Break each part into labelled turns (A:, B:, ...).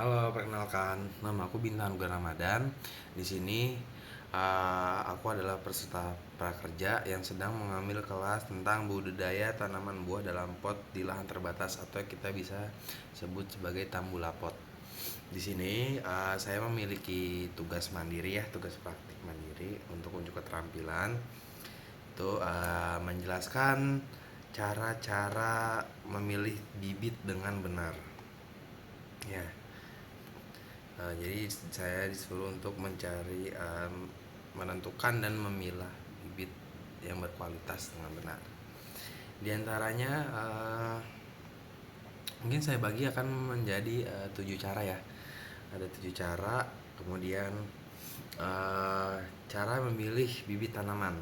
A: Halo, perkenalkan, nama aku Bintang Anugrah Ramadan. Di sini aku adalah peserta prakerja yang sedang mengambil kelas tentang budidaya tanaman buah dalam pot di lahan terbatas atau kita bisa sebut sebagai tambulapot. Di sini saya memiliki tugas mandiri ya, tugas praktik mandiri untuk unjuk keterampilan itu menjelaskan cara-cara memilih bibit dengan benar. Ya, jadi saya disuruh untuk mencari menentukan dan memilah bibit yang berkualitas dengan benar. Di antaranya mungkin saya bagi akan menjadi 7 cara ya. Ada 7 cara. Kemudian cara memilih bibit tanaman.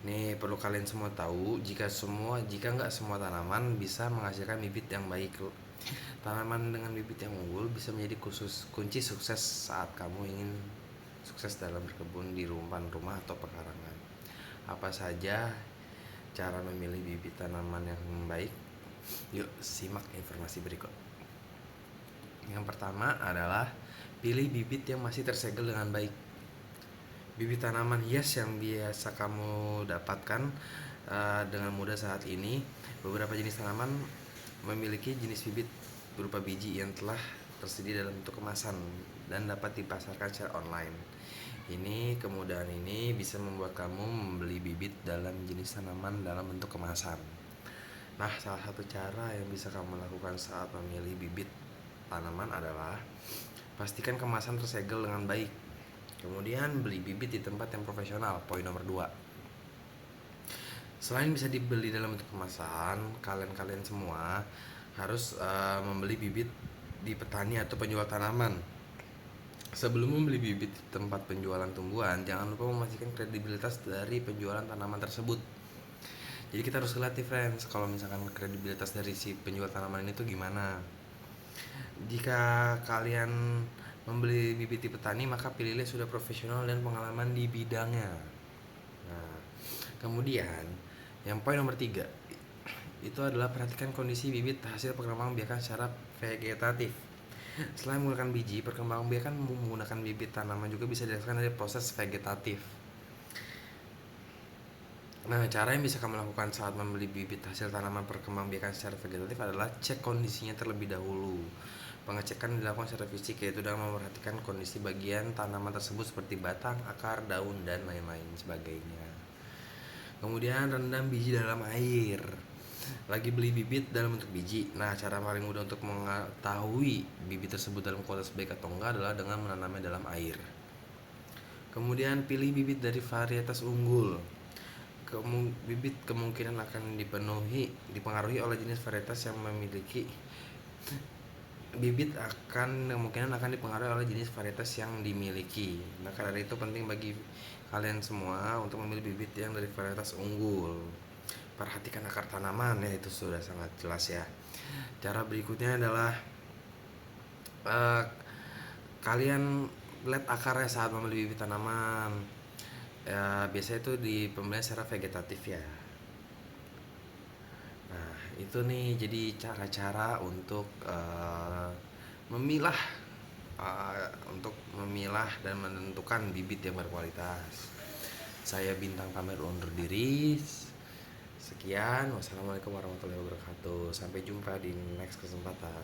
A: Nih perlu kalian semua tahu, jika nggak semua tanaman bisa menghasilkan bibit yang baik. Tanaman dengan bibit yang unggul bisa menjadi kunci sukses saat kamu ingin sukses dalam berkebun di rumah atau pekarangan. Apa saja cara memilih bibit tanaman yang baik? Yuk simak informasi berikut. Yang pertama adalah pilih bibit yang masih tersegel dengan baik. Bibit tanaman hias yang biasa kamu dapatkan dengan mudah saat ini. Beberapa jenis tanaman memiliki jenis bibit berupa biji yang telah tersedia dalam bentuk kemasan dan dapat dipasarkan secara online. Kemudahan ini bisa membuat kamu membeli bibit dalam jenis tanaman dalam bentuk kemasan. Nah, salah satu cara yang bisa kamu lakukan saat memilih bibit tanaman adalah pastikan kemasan tersegel dengan baik. Kemudian beli bibit di tempat yang profesional. Poin nomor 2. Selain bisa dibeli dalam bentuk kemasan, kalian semua harus membeli bibit di petani atau penjual tanaman. Sebelum membeli bibit di tempat penjualan tumbuhan, jangan lupa memastikan kredibilitas dari penjualan tanaman tersebut. Jadi kita harus lihat nih friends, kalau misalkan kredibilitas dari si penjual tanaman ini tuh gimana. Jika kalian membeli bibit di petani, maka pilihlah sudah profesional dan pengalaman di bidangnya. Nah, kemudian yang poin nomor 3 itu adalah perhatikan kondisi bibit hasil perkembangbiakan secara vegetatif. Selain menggunakan biji, perkembangbiakan menggunakan bibit tanaman juga bisa dilakukan dari proses vegetatif. Nah, cara yang bisa kamu lakukan saat membeli bibit hasil tanaman perkembangbiakan secara vegetatif adalah cek kondisinya terlebih dahulu. Pengecekan dilakukan secara fisik, yaitu dengan memperhatikan kondisi bagian tanaman tersebut seperti batang, akar, daun, dan lain-lain sebagainya. Kemudian rendam biji dalam air. Lagi beli bibit dalam bentuk biji. Nah, cara paling mudah untuk mengetahui bibit tersebut dalam kualitas baik atau enggak adalah dengan menanamnya dalam air. Kemudian pilih bibit dari varietas unggul. Bibit kemungkinan akan dipengaruhi oleh jenis varietas yang memiliki dimiliki. Maka dari itu penting bagi kalian semua untuk memilih bibit yang dari varietas unggul. Perhatikan akar tanaman ya, itu sudah sangat jelas ya. Cara berikutnya adalah kalian lihat akarnya saat membeli bibit tanaman. Biasanya itu di pembelian secara vegetatif ya. Nah, itu nih jadi cara-cara untuk memilah dan menentukan bibit yang berkualitas. Saya Bintang pamit undur diri. Sekian, wassalamualaikum warahmatullahi wabarakatuh. Sampai jumpa di next kesempatan.